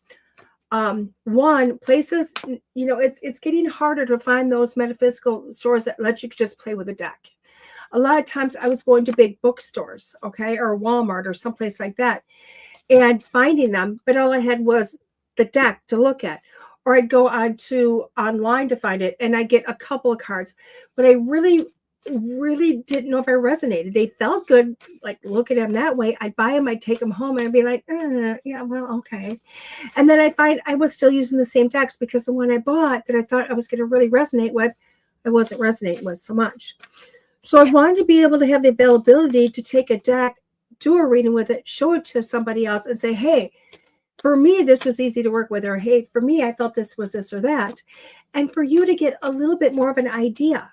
places, it's getting harder to find those metaphysical stores that let you just play with a deck. A lot of times I was going to big bookstores, okay, or Walmart or someplace like that, and finding them, but all I had was the deck to look at. Or I'd go online to find it, and I'd get a couple of cards, but I really didn't know if I resonated. They felt good, like look at them that way. I'd buy them, I'd take them home, and I'd be like, yeah, well, okay. And then I find I was still using the same decks because the one I bought that I thought I was going to really resonate with, I wasn't resonating with so much. So I wanted to be able to have the availability to take a deck, do a reading with it, show it to somebody else, and say, hey, for me, this was easy to work with, or hey, for me, I felt this was this or that. And for you to get a little bit more of an idea.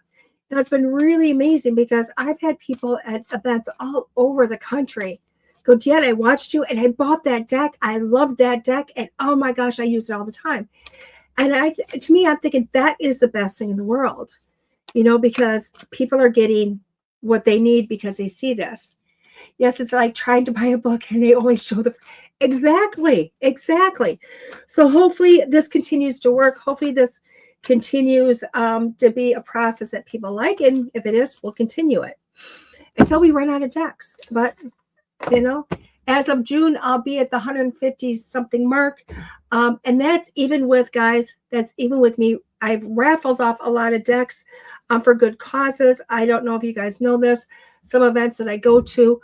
Now, it's been really amazing because I've had people at events all over the country go, DeEtte, I watched you and I bought that deck. I loved that deck. And oh my gosh, I use it all the time. And to me, I'm thinking that is the best thing in the world, because people are getting what they need because they see this. Yes, it's like trying to buy a book and they only show exactly. So hopefully this continues to work. Hopefully this continues to be a process that people like. And if it is, we'll continue it until we run out of decks. But, as of June, I'll be at the 150 something mark. And that's even with me. I've raffled off a lot of decks for good causes. I don't know if you guys know this. Some events that I go to,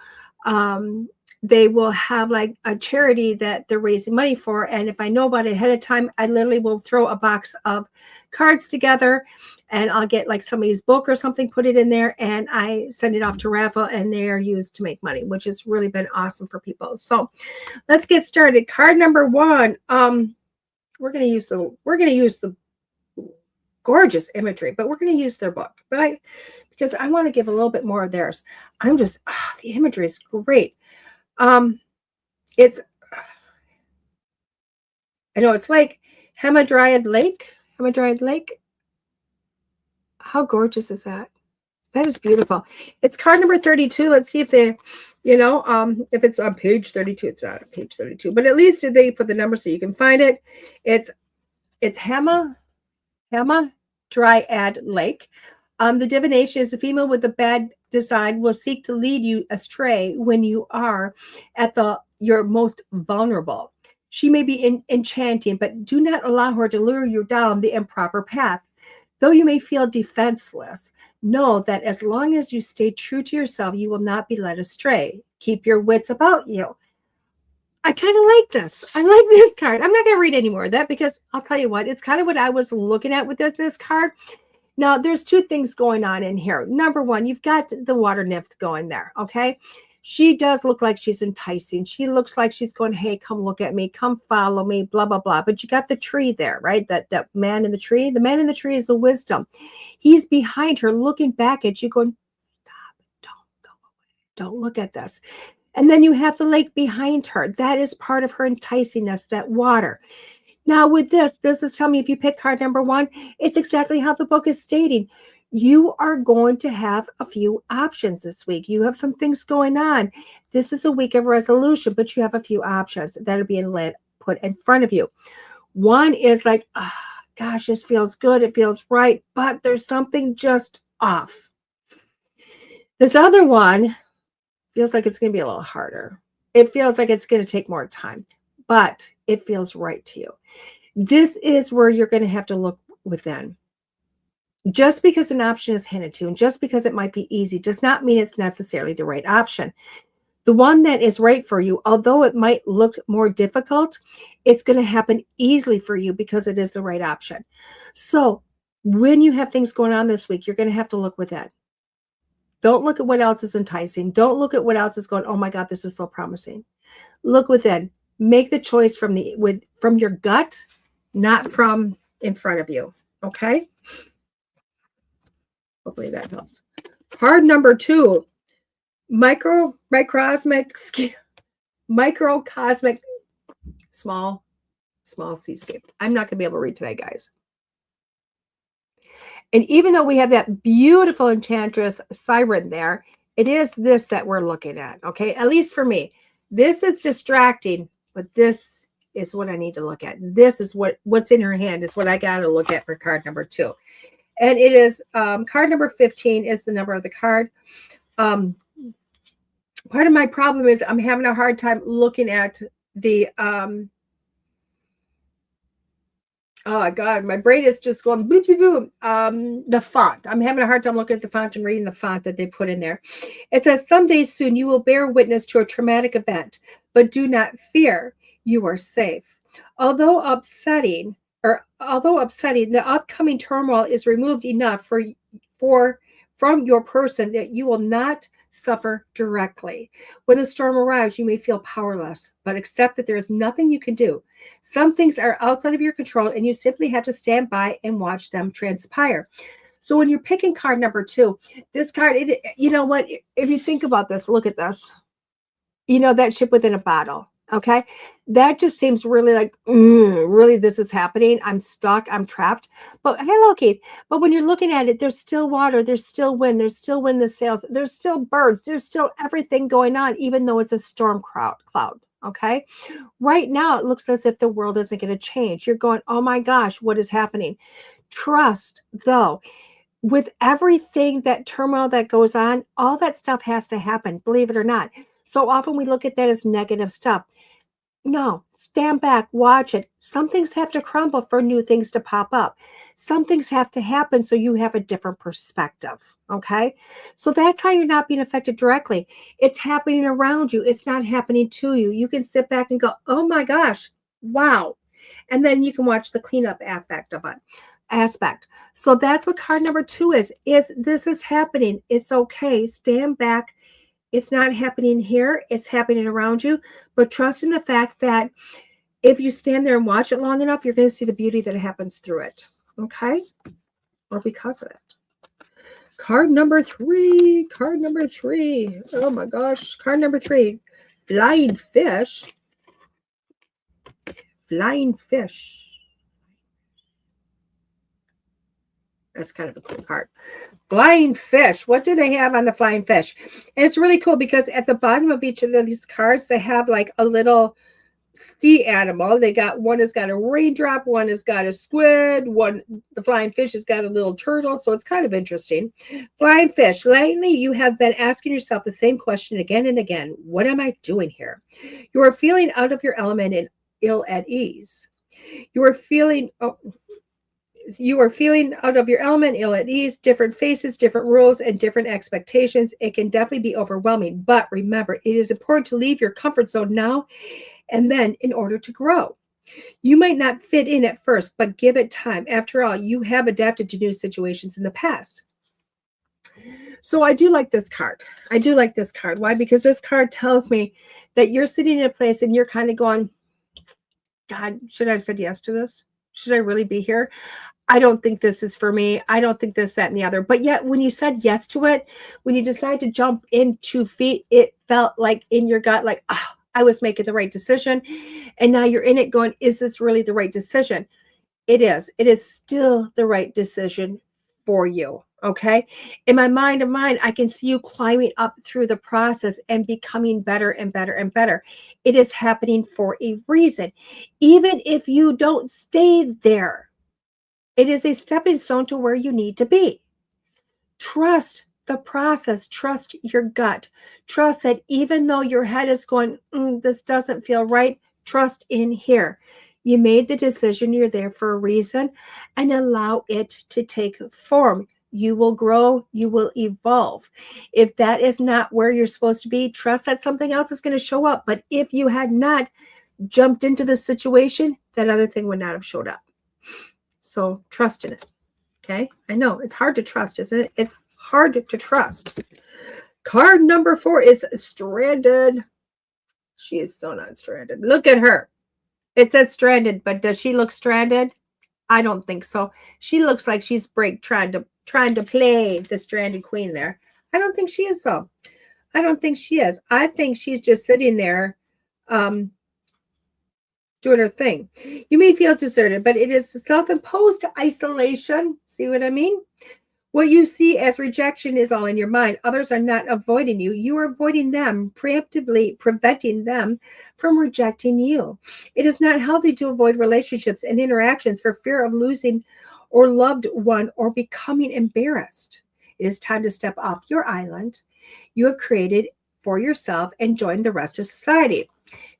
they will have like a charity that they're raising money for. And if I know about it ahead of time, I literally will throw a box of cards together and I'll get like somebody's book or something, put it in there, and I send it off to raffle and they are used to make money, which has really been awesome for people. So let's get started. Card number 1. We're going to use the gorgeous imagery, but we're going to use their book, right? Because I want to give a little bit more of theirs. The imagery is great. It's like Hamadryad Lake. How gorgeous is that? That is beautiful. It's card number 32. Let's see if they, if it's on page 32. It's not on page 32, but at least they put the number so you can find it. It's Hamadryad Lake. The divination is a female with a bad design will seek to lead you astray when you are at your most vulnerable. She may be enchanting, but do not allow her to lure you down the improper path. Though you may feel defenseless, know that as long as you stay true to yourself, you will not be led astray. Keep your wits about you. I kind of like this. I like this card. I'm not going to read any more of that because I'll tell you what, it's kind of what I was looking at with this card. Now, there's 2 things going on in here. Number 1, you've got the water nymph going there, okay? She does look like she's enticing. She looks like she's going, hey, come look at me, come follow me, blah, blah, blah. But you got the tree there, right? That man in the tree. The man in the tree is the wisdom. He's behind her looking back at you going, stop, don't go away. Don't look at this. And then you have the lake behind her. That is part of her enticingness, that water. Now with this is telling me if you pick card number 1, it's exactly how the book is stating. You are going to have a few options this week. You have some things going on. This is a week of resolution, but you have a few options that are being put in front of you. One is like, oh, gosh, this feels good. It feels right, but there's something just off. This other one feels like it's going to be a little harder. It feels like it's going to take more time, but it feels right to you. This is where you're going to have to look within. Just because an option is handed to you and just because it might be easy does not mean it's necessarily the right option. The one that is right for you, although it might look more difficult, it's going to happen easily for you because it is the right option. So when you have things going on this week, you're going to have to look within. Don't look at what else is enticing. Don't look at what else is going, oh my God, this is so promising. Look within. Make the choice from your gut, not from in front of you. Okay? Hopefully that helps. Card number 2, microcosmic, small seascape. I'm not going to be able to read today, guys. And even though we have that beautiful enchantress siren there, it is this that we're looking at. Okay, at least for me. This is distracting, but this is what I need to look at. This is what's in her hand is what I got to look at for card number 2. And it is card number 15 is the number of the card. Part of my problem is I'm having a hard time looking at the oh God, my brain is just going boom, boom, boom. The font. I'm having a hard time looking at the font and reading the font that they put in there. It says, someday soon you will bear witness to a traumatic event, but do not fear. You are safe. Although upsetting, the upcoming turmoil is removed enough from your person that you will not suffer directly. When the storm arrives, you may feel powerless, but accept that there is nothing you can do. Some things are outside of your control, and you simply have to stand by and watch them transpire. So when you're picking card number 2, this card, you know what? If you think about this, look at this. You know, that ship within a bottle. Okay, that just seems really like, really, this is happening. I'm stuck. I'm trapped. But hello, Keith. But when you're looking at it, there's still water. There's still wind. There's still wind in the sails. There's still birds. There's still everything going on, even though it's a storm cloud. Okay, right now it looks as if the world isn't going to change. You're going, oh my gosh, what is happening? Trust, though. With everything, that turmoil that goes on, all that stuff has to happen, believe it or not. So often we look at that as negative stuff. No, stand back, watch it. Some things have to crumble for new things to pop up. Some things have to happen so you have a different perspective, okay? So that's how you're not being affected directly. It's happening around you. It's not happening to you. You can sit back and go, oh my gosh, wow. And then you can watch the cleanup aspect of it. So that's what card number 2 is this is happening. It's okay. Stand back. It's not happening here. It's happening around you. But trust in the fact that if you stand there and watch it long enough, you're going to see the beauty that happens through it. Okay? Or because of it. Card number 3. Oh my gosh. Card number 3. Flying fish. That's kind of a cool card. Flying fish. What do they have on the flying fish? And it's really cool because at the bottom of each of these cards, they have like a little sea animal. One has got a raindrop, one has got a squid, the flying fish has got a little turtle. So it's kind of interesting. Flying fish. Lately, you have been asking yourself the same question again and again. What am I doing here? You are feeling out of your element and ill at ease. You are feeling out of your element, ill at ease, different faces, different rules, and different expectations. It can definitely be overwhelming, but remember, it is important to leave your comfort zone now and then in order to grow. You might not fit in at first, but give it time. After all, you have adapted to new situations in the past. So I do like this card. I do like this card. Why? Because this card tells me that you're sitting in a place and you're kind of going, God, should I have said yes to this? Should I really be here? I don't think this is for me. I don't think this, that, and the other. But yet, when you said yes to it, when you decided to jump in 2 feet, it felt like in your gut, like, oh, I was making the right decision. And now you're in it going, is this really the right decision? It is. It is still the right decision for you. Okay. In my mind of mine, I can see you climbing up through the process and becoming better and better and better. It is happening for a reason. Even if you don't stay there, it is a stepping stone to where you need to be. Trust the process. Trust your gut. Trust that even though your head is going, this doesn't feel right, trust in here. You made the decision. You're there for a reason, and allow it to take form. You will grow. You will evolve. If that is not where you're supposed to be, trust that something else is going to show up. But if you had not jumped into the situation, that other thing would not have showed up. So trust in it. Okay. I know it's hard to trust, isn't it? It's hard to trust. Card number 4 is stranded. She is so not stranded. Look at her. It says stranded, but does she look stranded? I don't think so. She looks like she's trying to play the stranded queen there. I don't think she is though. I don't think she is. I think she's just sitting there doing her thing. You may feel deserted, but it is self-imposed isolation. See what I mean? What you see as rejection is all in your mind. Others are not avoiding you. You are avoiding them, preemptively preventing them from rejecting you. It is not healthy to avoid relationships and interactions for fear of losing or loved one or becoming embarrassed. It is time to step off your island you have created for yourself and join the rest of society.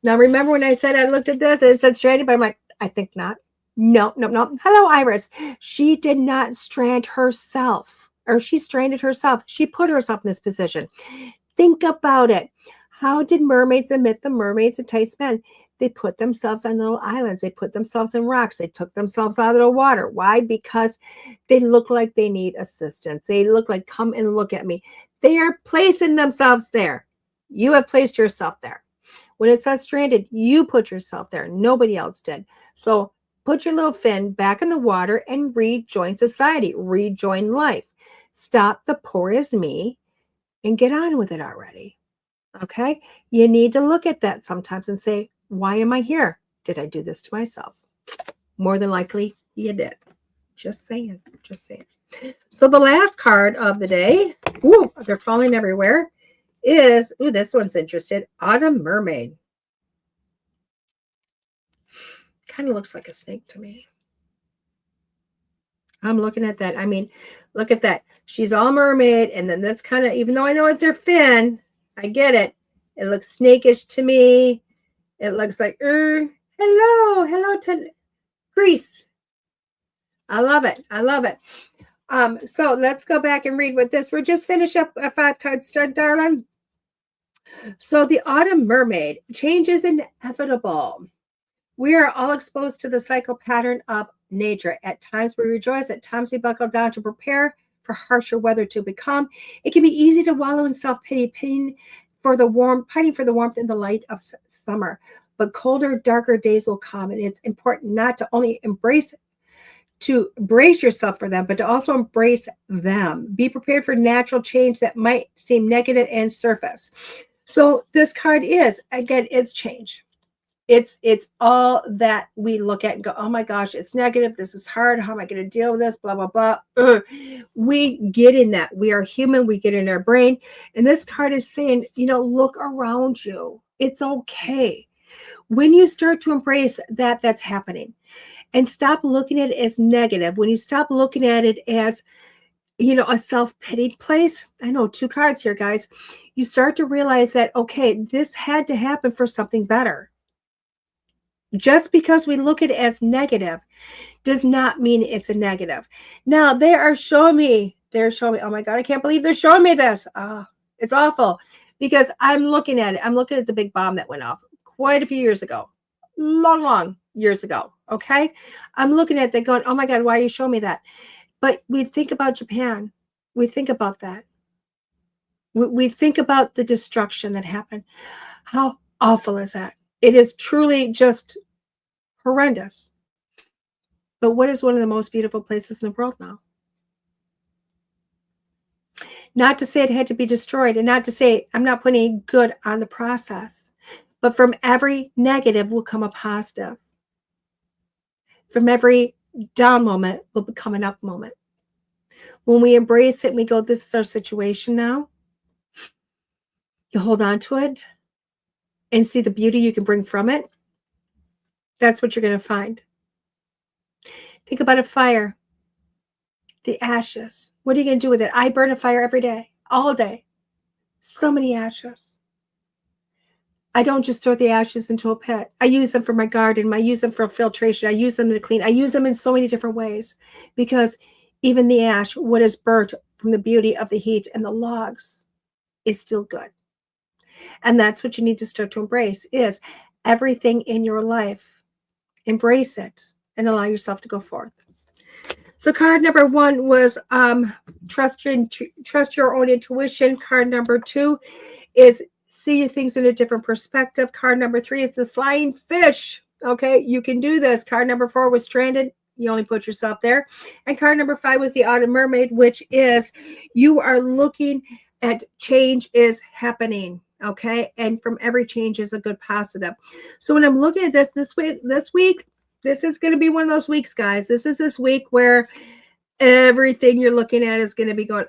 Now, remember when I said I looked at this and it said stranded, but I'm like, I think not. No. Hello, Iris. She did not strand herself, or she stranded herself. She put herself in this position. Think about it. How did mermaids, the myth of mermaids, entice men? They put themselves on little islands. They put themselves in rocks. They took themselves out of the water. Why? Because they look like they need assistance. They look like, come and look at me. They are placing themselves there. You have placed yourself there. When it says stranded, you put yourself there. Nobody else did. So put your little fin back in the water and rejoin society. Rejoin life. Stop the poor is me and get on with it already. Okay? You need to look at that sometimes and say, why am I here? Did I do this to myself? More than likely, you did. Just saying. Just saying. So the last card of the day, they're falling everywhere, is, this one's interested, Autumn Mermaid. Kind of looks like a snake to me. I'm looking at that. I mean, look at that. She's all mermaid, and then that's kind of, even though I know it's her fin, I get it. It looks snakish to me. It looks like, hello to Greece. I love it. I love it. So let's go back and read with this. We're just finished up a 5-card stud, darling. So the Autumn Mermaid, change is inevitable. We are all exposed to the cycle pattern of nature. At times we rejoice, at times we buckle down to prepare for harsher weather to become. It can be easy to wallow in self-pity, pining for the warmth and the light of summer. But colder, darker days will come, and it's important not to only brace yourself for them, but to also embrace them. Be prepared for natural change that might seem negative and surface. So this card is, again, it's change. It's all that we look at and go, oh my gosh, it's negative. This is hard. How am I going to deal with this? Blah, blah, blah. We get in that. We are human. We get in our brain. And this card is saying, look around you. It's okay. When you start to embrace that's happening and stop looking at it as negative, when you stop looking at it as, a self-pitied place, I know 2 cards here, guys, you start to realize that, okay, this had to happen for something better. Just because we look at it as negative does not mean it's a negative. Now, they're showing me, oh my God, I can't believe they're showing me this. It's awful because I'm looking at it. I'm looking at the big bomb that went off quite a few years ago, long years ago. Okay. I'm looking at that going, oh my God, why are you showing me that? But we think about Japan. We think about that. We think about the destruction that happened. How awful is that? It is truly just horrendous. But what is one of the most beautiful places in the world now? Not to say it had to be destroyed, and not to say I'm not putting good on the process, but from every negative will come a positive. From every down moment will become an up moment. When we embrace it and we go, this is our situation now, you hold on to it and see the beauty you can bring from it. That's what you're going to find. Think about a fire, the ashes. What are you going to do with it? I burn a fire every day, all day. So many ashes. I don't just throw the ashes into a pit. I use them for my garden. I use them for filtration. I use them to clean. I use them in so many different ways, because even the ash, what is burnt from the beauty of the heat and the logs, is still good. And that's what you need to start to embrace, is everything in your life. Embrace it and allow yourself to go forth. So card number 1 was trust your own intuition. Card number 2 is see things in a different perspective. Card number 3 is the flying fish. Okay, you can do this. Card number 4 was stranded. You only put yourself there. And card number 5 was the autumn mermaid, which is you are looking at change is happening. Okay, and from every change is a good positive. So when I'm looking at this week, this is going to be one of those weeks, guys. This is this week where everything you're looking at is going to be going,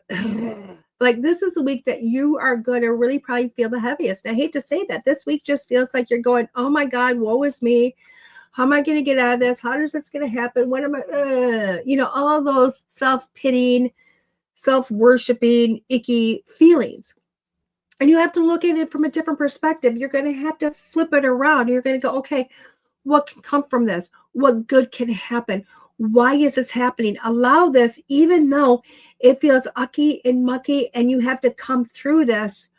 like, this is the week that you are going to really probably feel the heaviest. And I hate to say that. This week just feels like you're going, oh my God, woe is me. How am I going to get out of this? How is this going to happen? What am I, all those self-pitying, self-worshiping, icky feelings. And you have to look at it from a different perspective. You're going to have to flip it around. You're going to go, okay, what can come from this? What good can happen? Why is this happening? Allow this, even though it feels ucky and mucky and you have to come through this,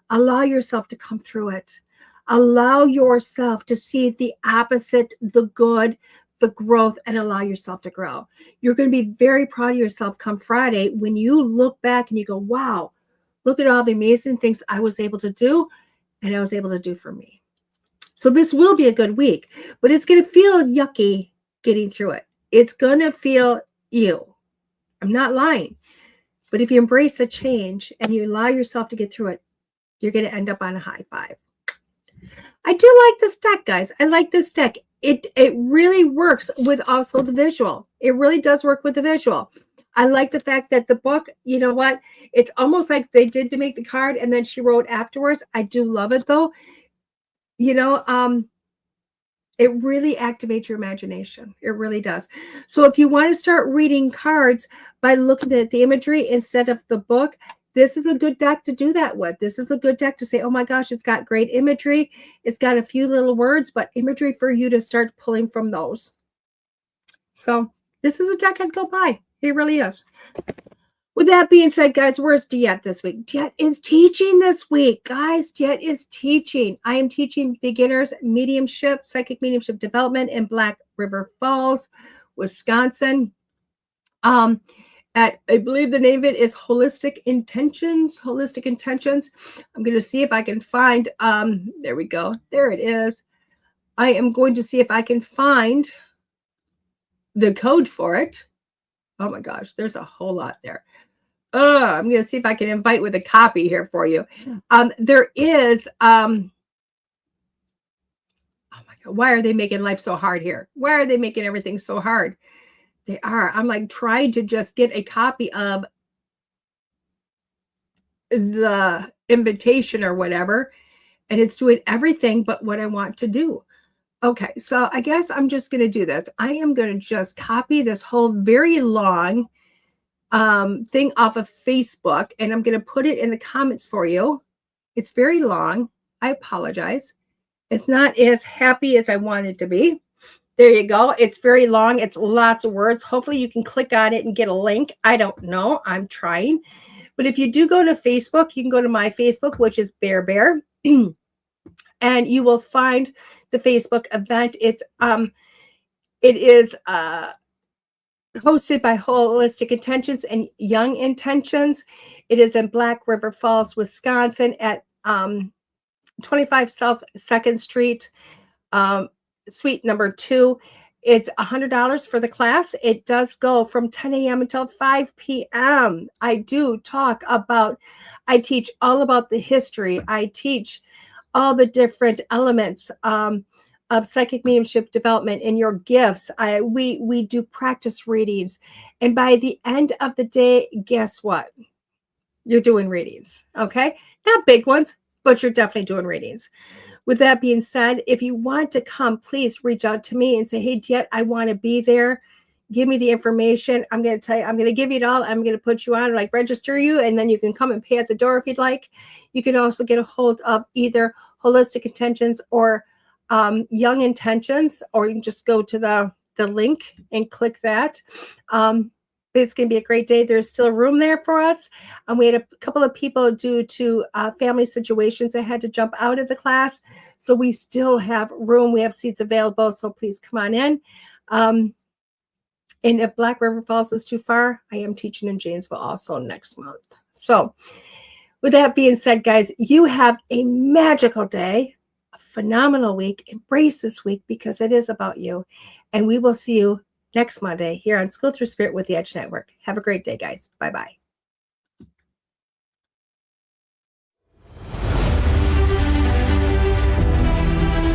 allow yourself to come through it. Allow yourself to see the opposite, the good, the growth, and allow yourself to grow. You're going to be very proud of yourself come Friday when you look back and you go, wow, look at all the amazing things I was able to do and I was able to do for me. So this will be a good week, but it's going to feel yucky getting through it. It's going to feel ew. I'm not lying. But if you embrace the change and you allow yourself to get through it, you're going to end up on a high 5. I do like this deck, guys. I like this deck. It really works with also the visual. It really does work with the visual. I like the fact that the book, you know what? It's almost like they did to make the card and then she wrote afterwards. I do love it though. It really activates your imagination. It really does. So if you want to start reading cards by looking at the imagery instead of the book, this is a good deck to do that with. This is a good deck to say, oh my gosh, it's got great imagery. It's got a few little words, but imagery for you to start pulling from those. So this is a deck I'd go buy. It really is. With that being said, guys, where's DeEtte this week? DeEtte is teaching this week. Guys, DeEtte is teaching. I am teaching beginners mediumship, psychic mediumship development in Black River Falls, Wisconsin. I believe the name of it is Holistic Intentions. Holistic Intentions. I'm going to see if I can find, there we go. There it is. I am going to see if I can find the code for it. Oh my gosh, there's a whole lot there. I'm going to see if I can invite with a copy here for you. There is, oh my God, why are they making life so hard here? Why are they making everything so hard? They are. I'm like trying to just get a copy of the invitation or whatever, and it's doing everything but what I want to do. Okay, so I guess I'm just going to do this. I am going to just copy this whole very long thing off of Facebook, and I'm going to put it in the comments for you. It's very long. I apologize. It's not as happy as I want it to be. There you go. It's very long. It's lots of words. Hopefully you can click on it and get a link. I don't know. I'm trying. But if you do go to Facebook, you can go to my Facebook, which is Bear Bear. And you will find the Facebook event. It is hosted by Holistic Intentions and Young Intentions. It is in Black River Falls, Wisconsin at 25 South 2nd Street, suite number 2. It's $100 for the class. It does go from 10 a.m. until 5 p.m. I teach all about the history. I teach all the different elements of psychic mediumship development and your gifts. We do practice readings. And by the end of the day, guess what? You're doing readings, okay? Not big ones, but you're definitely doing readings. With that being said, if you want to come, please reach out to me and say, hey, DeEtte, I want to be there. Give me the information. I'm going to tell you, I'm going to give you it all. I'm going to put you on, like register you, and then you can come and pay at the door if you'd like. You can also get a hold of either Holistic Intentions or Young Intentions, or you can just go to the link and click that. It's going to be a great day. There's still room there for us. We had a couple of people due to family situations that had to jump out of the class. So we still have room. We have seats available. So please come on in. And if Black River Falls is too far, I am teaching in Janesville also next month. So with that being said, guys, you have a magical day, a phenomenal week. Embrace this week because it is about you. And we will see you next Monday here on School Through Spirit with the Edge Network. Have a great day, guys. Bye-bye.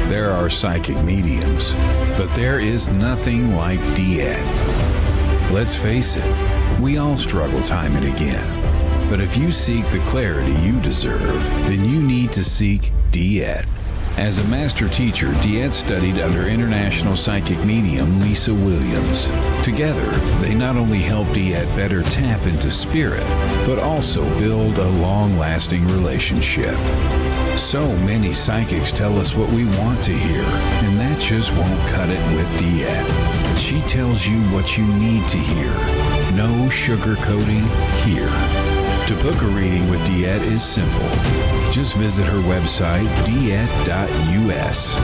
There are psychic mediums, but there is nothing like DeEtte. Let's face it, we all struggle time and again. But if you seek the clarity you deserve, then you need to seek DeEtte. As a master teacher, DeEtte studied under international psychic medium Lisa Williams. Together, they not only help DeEtte better tap into spirit, but also build a long-lasting relationship. So many psychics tell us what we want to hear, and that just won't cut it with DeEtte. She tells you what you need to hear. No sugarcoating here. To book a reading with DeEtte is simple. Just visit her website, DeEtte.us.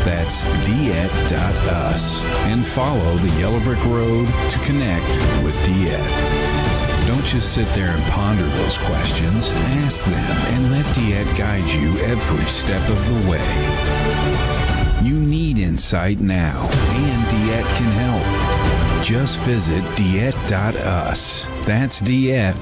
That's DeEtte.us. And follow the Yellow Brick Road to connect with DeEtte. Don't just sit there and ponder those questions. Ask them and let DeEtte guide you every step of the way. You need insight now, and DeEtte can help. Just visit DeEtte.us. That's DeEtte.us.